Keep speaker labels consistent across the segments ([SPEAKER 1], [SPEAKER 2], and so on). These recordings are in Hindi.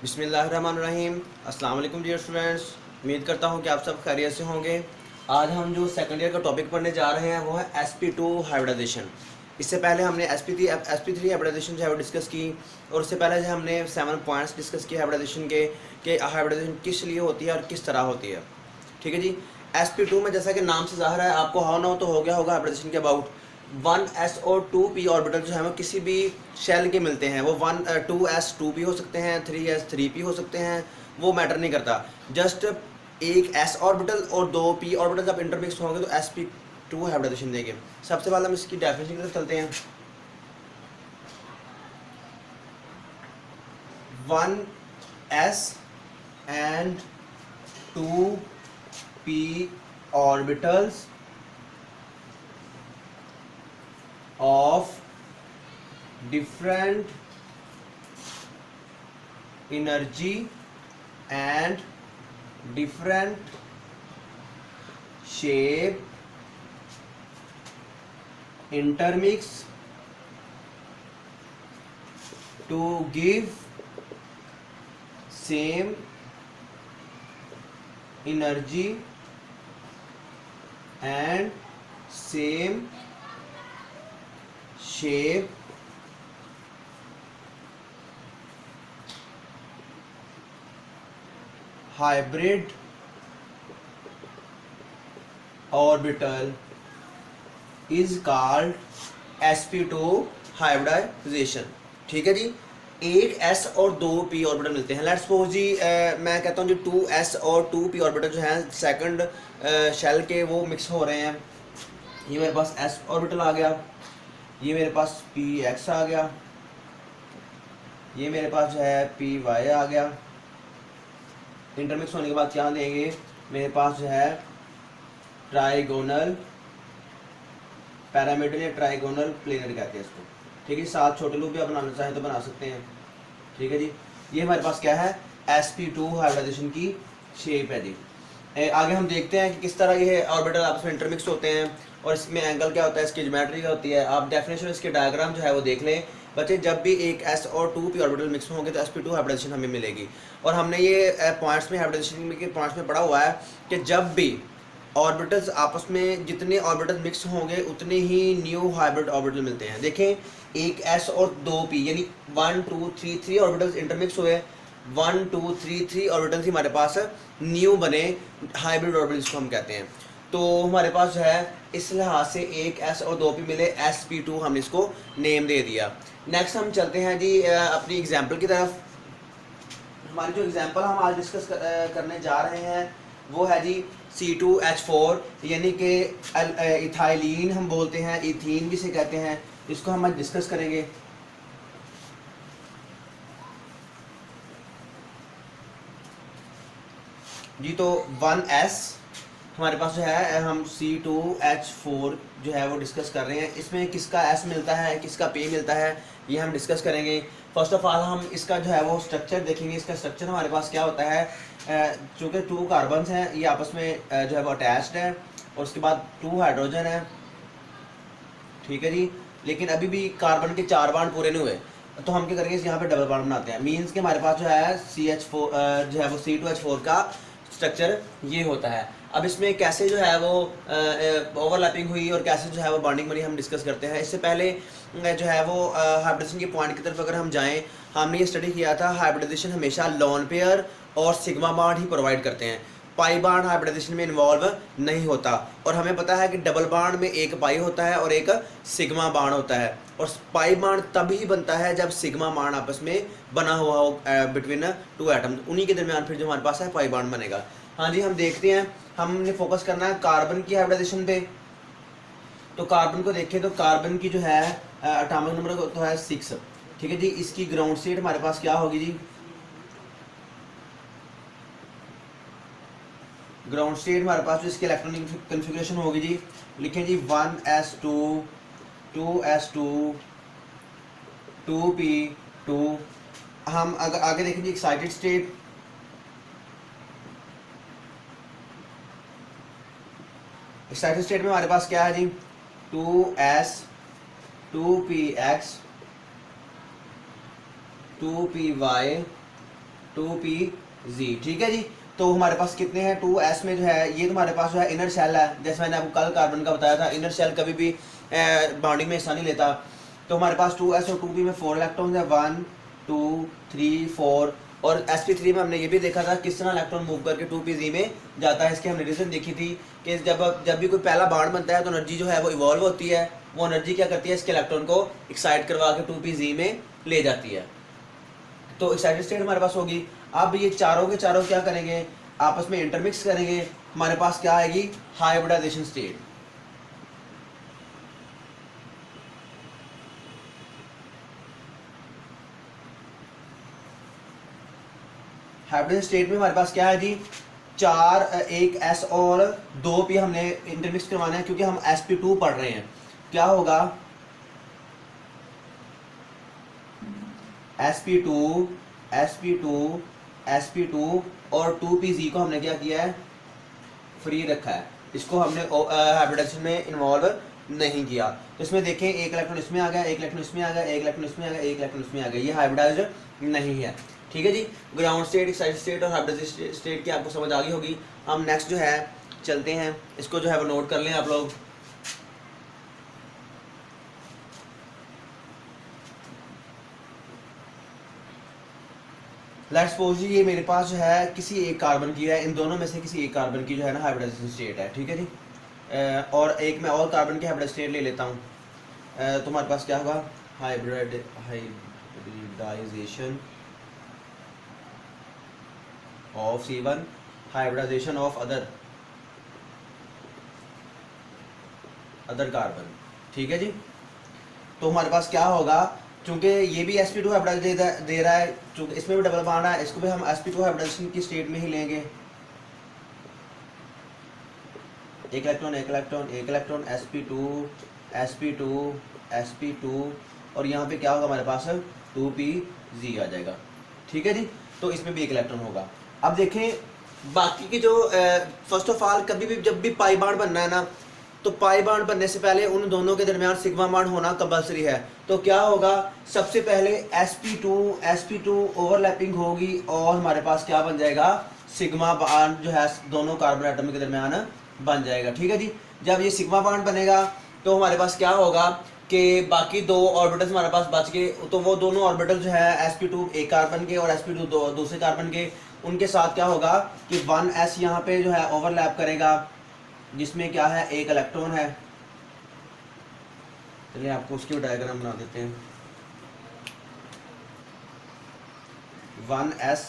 [SPEAKER 1] बिस्मिल्लाहिर्रहमानिर्रहीम। अस्सलाम वालेकुम डियर स्टूडेंट्स। उम्मीद करता हूँ कि आप सब खैरियत से होंगे। आज हम जो सेकंड ईयर का टॉपिक पढ़ने जा रहे हैं वो है sp2 हाइब्रिडाइजेशन। इससे पहले हमने sp3 हाइब्रिडाइजेशन जो है वो डिस्कस की, और उससे पहले जो हमने 7 पॉइंट्स डिस्कस किए हाइब्रिडाइजेशन के कि हाइब्रिडाइजेशन किस लिए होती है और किस तरह होती है। ठीक है जी। sp2 में जैसा कि नाम से ज़ाहिर है, आपको हाउ ना हो तो हो गया होगा हाइब्रिडाइजेशन के अबाउट। 1s और 2p ऑर्बिटल जो है वो किसी भी शेल के मिलते हैं, वो 2s2p हो सकते हैं, 3s3p हो सकते हैं, वो मैटर नहीं करता। जस्ट एक s ऑर्बिटल और 2p ऑर्बिटल जब इंटरमिक्स होंगे तो sp2 हाइब्रिडाइजेशन देंगे। सबसे पहले हम इसकी डेफिनेशन की तरफ चलते हैं। 1s and 2p orbitals of different energy and different shape intermix to give same energy and same shape hybrid orbital is called sp2 hybridization. ठीक है जी। एक s और 2p ऑर्बिटल मिलते हैं। लेट्स सपोज जी मैं कहता हूँ जी 2s और 2p ऑर्बिटल जो हैं सेकंड शेल के वो मिक्स हो रहे हैं। ये मेरे पास s ऑर्बिटल आ गया, ये मेरे पास px आ गया, ये मेरे पास जो है py आ गया। इंटरमिक्स होने के बाद क्या देंगे, मेरे पास जो है ट्राइगोनल पैरामीटर या ट्राइगोनल प्लेनर कहते हैं इसको। ठीक है। 7 छोटे लूप भी आप बनाना चाहें तो बना सकते हैं। ठीक है जी। ये हमारे पास क्या है, sp2 हाइब्रिडाइजेशन की शेप है जी। आगे हम देखते हैं कि किस तरह ये ऑर्बिटल आपस में इंटरमिक्स होते हैं और इसमें एंगल क्या होता है, इसकी ज्योमेट्री क्या होती है। आप डेफिनेशन इसके डायग्राम जो है वो देख लें बच्चे। जब भी एक s और 2p ऑर्बिटल मिक्स होंगे तो sp2 हाइब्रिडाइजेशन हमें मिलेगी। और हमने ये पॉइंट्स में हाइब्रिडाइजेशन के पॉइंट्स में पढ़ा हुआ है कि जब भी ऑर्बिटल्स आपस में, जितने ऑर्बिटल मिक्स होंगे उतने ही न्यू हाइब्रिड ऑर्बिटल मिलते हैं। देखें, एक s और 2p यानी 1 2 3 3 ऑर्बिटल्स इंटरमिक्स हुए, 1 2 3 3 ऑर्बिटल्स हमारे पास न्यू बने, हाइब्रिड ऑर्बिटल्स को हम कहते हैं। तो हमारे पास जो है इस लिहाज से एक s और 2p मिले, sp2 हमने इसको नेम दे दिया। नेक्स्ट हम चलते हैं जी अपनी एग्जाम्पल की तरफ। हमारी जो एग्जाम्पल हम आज डिस्कस करने जा रहे हैं वो है जी C2H4 यानी कि इथाइलिन हम बोलते हैं, इथीन जिसे कहते हैं। इसको हम आज डिस्कस करेंगे। जी तो 1s हमारे पास जो है, हम C2H4 जो है वो डिस्कस कर रहे हैं। इसमें किसका s मिलता है, किसका p मिलता है, ये हम डिस्कस करेंगे। फर्स्ट ऑफ ऑल हम इसका जो है वो स्ट्रक्चर देखेंगे। इसका स्ट्रक्चर हमारे पास क्या होता है, चूँकि 2 कार्बन्स हैं, ये आपस में जो है वो अटैच्ड है, और उसके बाद 2 हाइड्रोजन है। ठीक है जी। लेकिन अभी भी कार्बन के 4 बांड पूरे नहीं हुए, तो हम क्या करेंगे, यहाँ पे डबल बांड बनाते हैं। मीन्स कि हमारे पास जो है CH4 जो है वो C2H4 का स्ट्रक्चर ये होता है। अब इसमें कैसे जो है वो ओवरलैपिंग हुई और कैसे जो है वो बॉन्डिंग बनी, हम डिस्कस करते हैं। इससे पहले जो है वो हाइब्रिडाइजेशन के पॉइंट की तरफ अगर हम जाएं, हमने ये स्टडी किया था हाइब्रिडाइजेशन हमेशा लोन पेयर और सिग्मा बांड ही प्रोवाइड करते हैं। पाई बांड हाइब्रिडाइजेशन में इन्वॉल्व नहीं होता, और हमें पता है कि डबल बांड में एक पाई होता है और एक सिग्मा बांड होता है। और पाई बांड तभी बनता है जब सिग्मा बांड आपस में बना हुआ हो बिटवीन 2 एटम, उन्हीं के दरमियान फिर जो हमारे पास है पाई बांड बनेगा। हाँ जी, हम देखते हैं। हमने फोकस करना है कार्बन की हाइब्रिडाइजेशन पे। तो कार्बन को देखें तो कार्बन की जो है एटॉमिक नंबर तो है 6। ठीक है जी। इसकी ग्राउंड स्टेट हमारे पास क्या होगी जी, ग्राउंड स्टेट हमारे पास जो इसकी इलेक्ट्रॉनिक कन्फिग्रेशन होगी जी, लिखें जी 1s2 2s2 2p2। हम अगर आगे देखें जी एक्साइटेड स्टेट, एक्साइटेड स्टेट में हमारे पास क्या है जी 2s 2px 2py 2pz, ठीक है जी। तो हमारे पास कितने हैं, 2s में जो है ये तुम्हारे पास जो है इनर शेल है, जैसे मैंने आपको कल कार्बन का बताया था, इनर शेल कभी भी बॉन्डिंग में हिस्सा नहीं लेता। तो हमारे पास 2s और 2p में 4 इलेक्ट्रॉन है, 1 2 3 4। और sp3 में हमने ये भी देखा था किस तरह इलेक्ट्रॉन मूव करके 2pz में जाता है। इसकी हमने रीज़न देखी थी कि जब भी कोई पहला बॉन्ड बनता है तो एनर्जी जो है वो इवॉल्व होती है, वो एनर्जी क्या करती है, इसके इलेक्ट्रॉन को एक्साइट करवा के 2pz में ले जाती है। तो एक्साइटेड स्टेट हमारे पास होगी। अब ये चारों के चारों क्या करेंगे, आपस में इंटरमिक्स करेंगे, हमारे पास क्या आएगी, हाइब्रिडाइजेशन स्टेट। हाइब्रिडाइजेशन स्टेट में हमारे पास क्या है जी, 4 एक s और 2p हमने इंटरमिक्स करवाना है, क्योंकि हम sp2 पढ़ रहे हैं। क्या होगा, sp2 sp2 sp2 और 2pz को हमने क्या किया है, फ्री रखा है, इसको हमने हाइब्रिडाइजेशन में इन्वॉल्व नहीं किया। तो इसमें देखें एक इलेक्ट्रॉन इसमें आ गया, एक इलेक्ट्रॉन इसमें आ गया, एक इलेक्ट्रॉन इसमें आ गया, एक इलेक्ट्रॉन इसमें आ गया, ये हाइब्रिडाइज नहीं है, ठीक है जी। ग्राउंड स्टेट, एक्साइटेड स्टेट और हाइब्रिडाइजेशन स्टेट की आपको समझ आ गई होगी। हम नेक्स्ट जो है चलते हैं, इसको जो है वो नोट कर लें आप लोग। लेट्स सपोज जी ये मेरे पास जो है किसी एक कार्बन की है, इन दोनों में से किसी एक कार्बन की जो है ना हाइब्रिडाइजेशन स्टेट है, ठीक है जी। और एक मैं और कार्बन की हाइब्रिड स्टेट ले लेता हूँ। तुम्हारे पास क्या होगा, hybridization of C1, hybridization of other carbon, ठीक है जी। तो हमारे पास क्या होगा, चूंकि ये भी sp2 हाइब्रिडाइजेशन दे रहा है, चूंकि इसमें भी डबल बॉन्ड है, इसको भी हम sp2 हाइब्रिडाइजेशन की स्टेट में ही लेंगे। एक इलेक्ट्रॉन एक इलेक्ट्रॉन एक इलेक्ट्रॉन, sp2 sp2 sp2 और यहाँ पे क्या होगा हमारे पास 2pz आ जाएगा, ठीक है जी। तो इसमें भी एक इलेक्ट्रॉन होगा। अब देखें बाकी के जो फर्स्ट ऑफ ऑल कभी भी जब भी पाई बॉन्ड बनना है ना, तो पाई बॉन्ड बनने से पहले उन दोनों के दरमियान सिग्मा बॉन्ड होना कंपल्सरी है। तो क्या होगा, सबसे पहले sp2 ओवरलैपिंग होगी और हमारे पास क्या बन जाएगा, सिग्मा बॉन्ड जो है दोनों कार्बन एटम के दरमियान बन जाएगा, ठीक है जी। जब ये सिग्मा बॉन्ड बनेगा तो हमारे पास क्या होगा कि बाकी दो ऑर्बिटल्स हमारे पास बच गए, तो वो दोनों ऑर्बिटल जो है sp2 एक कार्बन के और sp2 दूसरे कार्बन के, उनके साथ क्या होगा कि 1s यहाँ पे जो है ओवरलैप करेगा, जिसमें क्या है, एक इलेक्ट्रॉन है। चलिए आपको उसकी डायग्राम बना देते हैं। 1s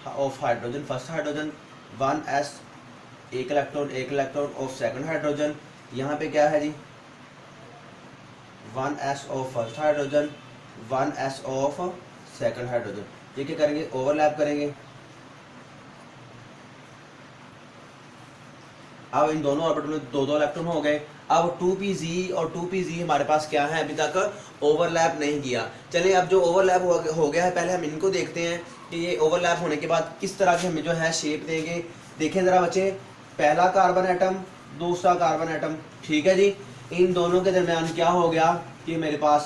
[SPEAKER 1] of hydrogen, first hydrogen, 1s एक इलेक्ट्रॉन ऑफ सेकंड हाइड्रोजन। यहाँ पे क्या है जी, 1s of first hydrogen, 1s of second hydrogen. ये क्या करेंगे, ओवरलैप करेंगे। अब इन दोनों ऑर्बिटल में दो इलेक्ट्रॉन हो गए। अब 2pz और 2pz हमारे पास क्या है, अभी तक ओवरलैप नहीं किया। चलिए अब जो ओवरलैप हो गया है, पहले हम इनको देखते हैं कि ये ओवरलैप होने के बाद किस तरह के हमें जो है शेप देंगे। देखें ज़रा बच्चे, पहला कार्बन एटम, दूसरा कार्बन एटम, ठीक है जी। इन दोनों के दरमियान क्या हो गया कि मेरे पास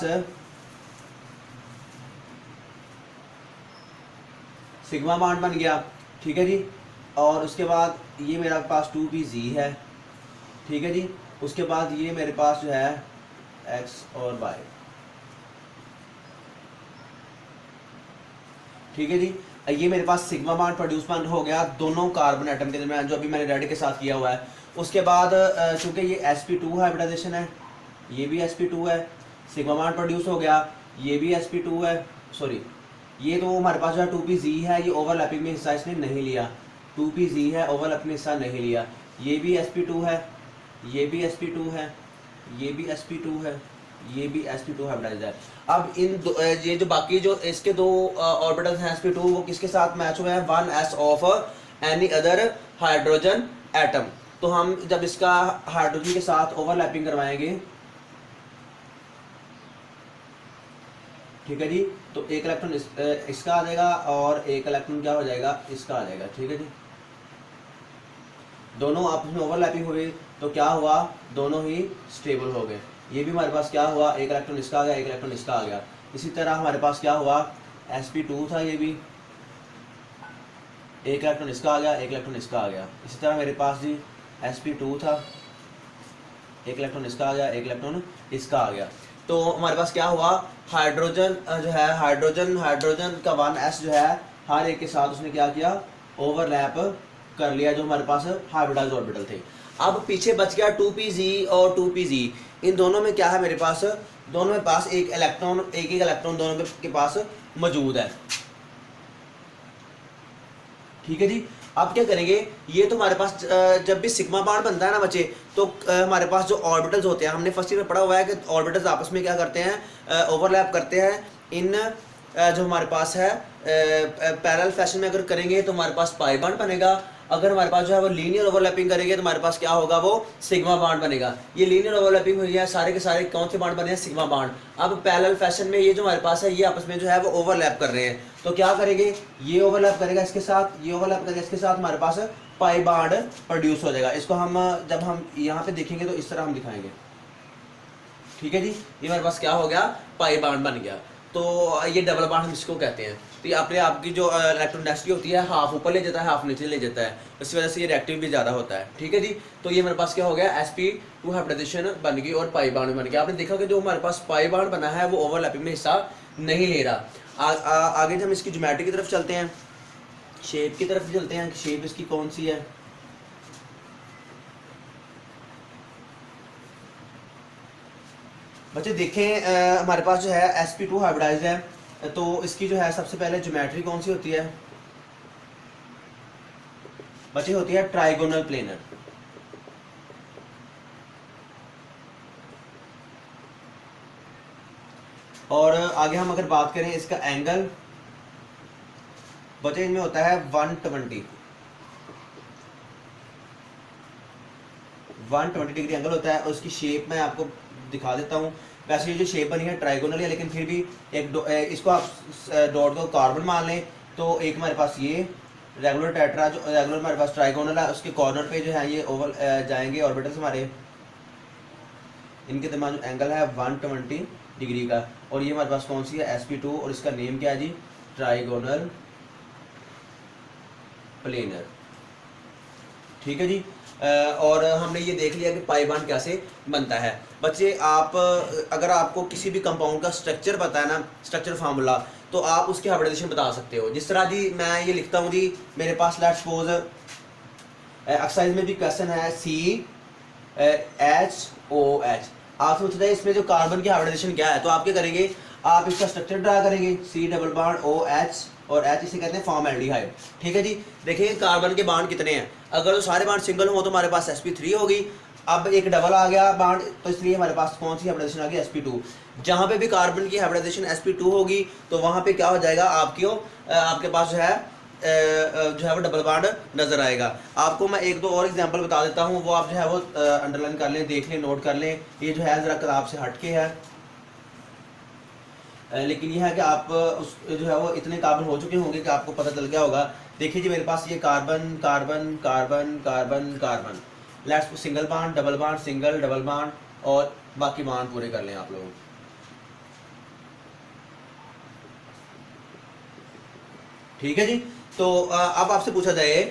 [SPEAKER 1] सिग्मा बॉन्ड बन गया, ठीक है जी। और उसके बाद ये मेरे पास 2pz है, ठीक है जी। उसके बाद ये मेरे पास जो है x और y, ठीक है जी। ये मेरे पास सिग्मा बॉन्ड प्रोड्यूस बॉन्ड हो गया दोनों कार्बन एटम के दरमियान, जो अभी मैंने रेड के साथ किया हुआ है। उसके बाद चूंकि ये sp2 हाइब्रिडाइजेशन है, ये भी sp2 है, सिग्मा बॉन्ड प्रोड्यूस हो गया, ये भी sp2 है, सॉरी ये तो हमारे पास जो है 2pz है, ये ओवरलैपिंग में हिस्सा इसने नहीं लिया, 2pz है, ओवरलैप में हिस्सा नहीं लिया। ये भी sp2 है, ये भी sp2 है, ये भी sp2 है, ये भी sp2 हाइब्रिडाइज है। अब इन ये जो बाकी जो इसके दो ऑर्बिटल्स हैं sp2, वो किसके साथ मैच हुए हैं, 1s of any other hydrogen atom. तो हम जब इसका हाइड्रोजन के साथ ओवरलैपिंग करवाएंगे, ठीक है जी, तो एक इलेक्ट्रॉन इसका आ जाएगा और एक इलेक्ट्रॉन क्या हो जाएगा, इसका आ जाएगा, ठीक है जी। दोनों आपस में ओवरलैपिंग हुई तो क्या हुआ, दोनों ही स्टेबल हो गए। ये भी हमारे पास क्या हुआ, एक इलेक्ट्रॉन इसका आ गया, एक इलेक्ट्रॉन इसका आ गया। इसी तरह हमारे पास क्या हुआ, sp2 था, ये भी एक इलेक्ट्रॉन इसका आ गया, एक इलेक्ट्रॉन इसका आ गया। इसी तरह मेरे पास जी sp2 था, एक इलेक्ट्रॉन इसका आ गया, एक इलेक्ट्रॉन इसका आ गया। तो हमारे पास क्या हुआ, हाइड्रोजन जो है हाइड्रोजन का 1s जो है हर एक के साथ उसने क्या किया, ओवरलैप कर लिया, जो हमारे पास हाइब्रिडाइज्ड ऑर्बिटल थे। अब पीछे बच गया 2pz और 2pz। इन दोनों में क्या है मेरे पास, दोनों में पास एक एक इलेक्ट्रॉन दोनों के पास मौजूद है। ठीक है जी। अब क्या करेंगे, ये तो हमारे पास जब भी सिग्मा बॉन्ड बनता है ना बच्चे, तो हमारे पास जो ऑर्बिटल्स होते हैं, हमने फर्स्ट ईयर में पढ़ा हुआ है कि ऑर्बिटल्स आपस में क्या करते हैं, ओवरलैप करते हैं। इन जो हमारे पास है पैरेलल फैशन में अगर करेंगे तो हमारे पास पाई बॉन्ड बनेगा। अगर हमारे पास जो है वो लीनियर ओवरलैपिंग करेंगे तो हमारे पास क्या होगा, वो सिग्मा बॉन्ड बनेगा। ये लीनियर ओवरलैपिंग हुई है, सारे के सारे कौन से बॉन्ड बने हैं, सिग्मा बॉन्ड। अब पैरेलल फैशन में ये जो हमारे पास है ये आपस में जो है वो ओवरलैप कर रहे हैं, तो क्या करेंगे, ये ओवरलैप करेगा इसके साथ, ये ओवरलैप करेगा इसके साथ, हमारे पास पाई बॉन्ड प्रोड्यूस हो जाएगा। इसको हम जब हम यहाँ पे देखेंगे तो इस तरह हम दिखाएंगे। ठीक है जी, ये हमारे पास क्या हो गया, पाई बॉन्ड बन गया। तो ये डबल बॉन्ड हम इसको कहते हैं। तो ये अपने आपकी जो इलेक्ट्रॉन डेंसिटी होती है हाफ ऊपर ले जाता है, हाफ नीचे ले जाता है, इसी वजह से ये रिएक्टिव भी ज़्यादा होता है। ठीक है जी। तो ये हमारे पास क्या हो गया, sp2 हाइब्रिडाइजेशन बन गई और पाई बॉन्ड बन गया। आपने देखा कि जो हमारे पास पाई बॉन्ड बना है वो ओवरलैपिंग में हिस्सा नहीं ले रहा। आगे हम इसकी ज्योमेट्री की तरफ चलते हैं, शेप की तरफ चलते हैं, शेप इसकी कौन सी है। बच्चे देखें, हमारे पास जो है sp2 हाइब्रिडाइज्ड है, तो इसकी जो है सबसे पहले ज्योमेट्री कौन सी होती है बच्चे, होती है ट्राइगोनल प्लेनर। और आगे हम अगर बात करें इसका एंगल, बच्चे इनमें होता है 120 डिग्री एंगल होता है। और उसकी शेप मैं आपको दिखा देता हूँ। वैसे ये जो शेप बनी है ट्राइगोनल है, लेकिन फिर भी इसको आप डॉट को कार्बन मान लें, तो एक हमारे पास ये रेगुलर टेट्रा, जो रेगुलर हमारे पास ट्राइगोनल है, उसके कॉर्नर पे जो है ये ओवल जाएंगे ऑर्बिटल्स हमारे, इनके दरमियान जो एंगल है 120 डिग्री का। और ये हमारे पास कौन सी है, sp2, और इसका नेम क्या है जी, ट्राइगोनल प्लेनर। ठीक है जी। और हमने ये देख लिया कि पाई बॉन्ड कैसे बनता है। बच्चे आप अगर आपको किसी भी कंपाउंड का स्ट्रक्चर पता है ना, स्ट्रक्चर फार्मूला, तो आप उसकी हाइब्रिडाइजेशन बता सकते हो। जिस तरह जी मैं ये लिखता हूँ जी, मेरे पास लेट्स सपोज एक्सरसाइज में भी क्वेश्चन है CHOH। आप सोचते हैं इसमें जो कार्बन की हाइब्रिडाइजेशन क्या है, तो आप क्या करेंगे, आप इसका स्ट्रक्चर ड्रा करेंगे, C डबल बॉन्ड OH और H, इसे कहते हैं फॉर्मल्डिहाइड। ठीक है जी। देखिए कार्बन के बाड कितने हैं, अगर तो सारे बाड सिंगल हो तो हमारे पास sp3 होगी। अब एक डबल आ गया बाड, तो इसलिए हमारे पास कौन सी हाइब्रिडाइजेशन आ गई, sp2। जहाँ पे भी कार्बन की हाइब्रिडाइजेशन sp2 होगी तो वहाँ पे क्या हो जाएगा, आपके पास जो है वो डबल बाड नजर आएगा। आपको मैं एक दो और एग्जांपल बता देता हूँ, वो आप जो है वो अंडरलाइन कर लें, देख लें, नोट कर लें। ये जो है ज़रा किताब से हट के है, लेकिन यह है कि आप उस जो है वो इतने काबिल हो चुके होंगे कि आपको पता चल गया होगा। देखिए जी मेरे पास ये carbon carbon carbon carbon carbon, let's single bond, double bond, single, double bond, और बाकी बॉन्ड पूरे कर लें आप लोग। ठीक है जी। तो अब आपसे पूछा जाए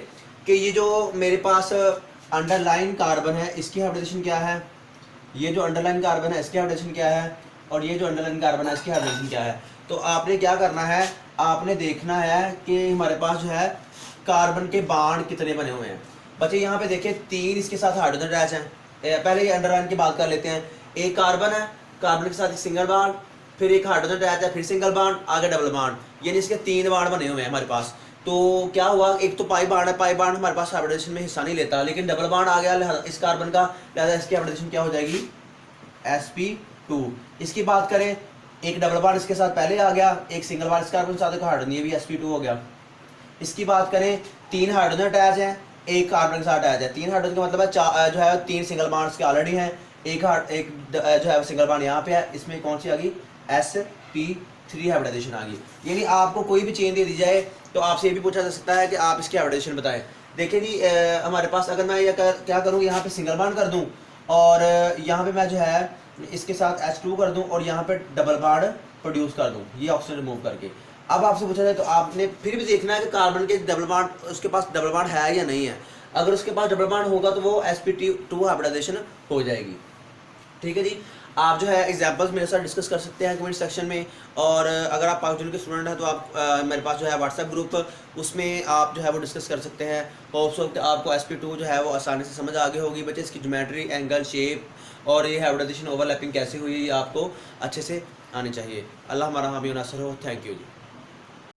[SPEAKER 1] कि ये जो मेरे पास अंडरलाइन कार्बन है इसकी हाइब्रिडेशन क्या है, ये जो अंडरलाइन कार्बन है इसकी हाइब्रिडेशन क्या है, और ये जो अंडरलाइन कार्बन है इसकी हाइब्रिडेशन क्या है। तो आपने क्या करना है, आपने देखना है कि हमारे पास जो है कार्बन के बाण कितने बने हुए हैं। बच्चे यहाँ पे देखिए 3 इसके साथ हाइड्रोजन अटैच हैं। पहले ये अंडरलाइन की बात कर लेते हैं। एक कार्बन है, कार्बन के साथ एक सिंगल बाण, फिर एक हाइड्रोजन अटैच है, फिर सिंगल बाण, आगे डबल बाण, यानी इसके 3 बाण बने हुए हैं हमारे पास। तो क्या हुआ, एक तो पाई बाण है, पाई बाण हमारे पास हाइब्रिडेशन में हिस्सा नहीं लेता, लेकिन डबल बाण आ गया इस कार्बन का, लिहाजा इसकी हाइब्रिडेशन क्या हो जाएगी, sp2। इसकी बात करें, एक डबल बाण इसके साथ पहले आ गया, एक सिंगल बाण इस कार्बन के साथ, एक हाइड्रोजन, ये भी sp2 हो गया। इसकी बात करें, 3 हाइड्रोजन अटैच हैं, एक कार्बन के साथ अटैच है। 3 हाइड्रोजन का मतलब है जो है 3 सिंगल बाण्ड्स के ऑलरेडी हैं, एक जो है सिंगल बाण यहाँ पे है, इसमें कौन सी आ गई, sp3 हाइब्रिडाइजेशन आ गई। यानी आपको कोई भी चेन दे दी जाए तो आपसे ये भी पूछा जा सकता है कि आप इसकी हाइब्रिडाइजेशन बताएं। देखिए जी हमारे पास अगर मैं ये क्या करूँ, यहाँ पे सिंगल बाण कर दूँ और यहाँ पे मैं जो है इसके साथ H2 कर दूं और यहाँ पे डबल बाण प्रोड्यूस कर दूँ, ये ऑक्सीजन रिमूव करके। अब आपसे पूछा जाए तो आपने फिर भी देखना है कि कार्बन के डबल बॉन्ड, उसके पास डबल बॉन्ड है या नहीं है। अगर उसके पास डबल बॉन्ड होगा तो वो sp2 हाइब्रिडाइजेशन हो जाएगी। ठीक है जी। आप जो है एग्जांपल्स मेरे साथ डिस्कस कर सकते हैं कमेंट सेक्शन में, और अगर आप पाकिस्तान के स्टूडेंट हैं तो आप मेरे पास जो है व्हाट्सएप ग्रुप, उसमें आप जो है वो डिस्कस कर सकते हैं। और उस वक्त आपको sp2 जो है वो आसानी से समझ आगे होगी बच्चे, इसकी ज्योमेट्री, एंगल, शेप और ये हाइब्रिडाइजेशन ओवरलैपिंग कैसे हुई, ये आपको अच्छे से आनी चाहिए। अल्लाह हमारा हामी नासर हो। Thank you ji.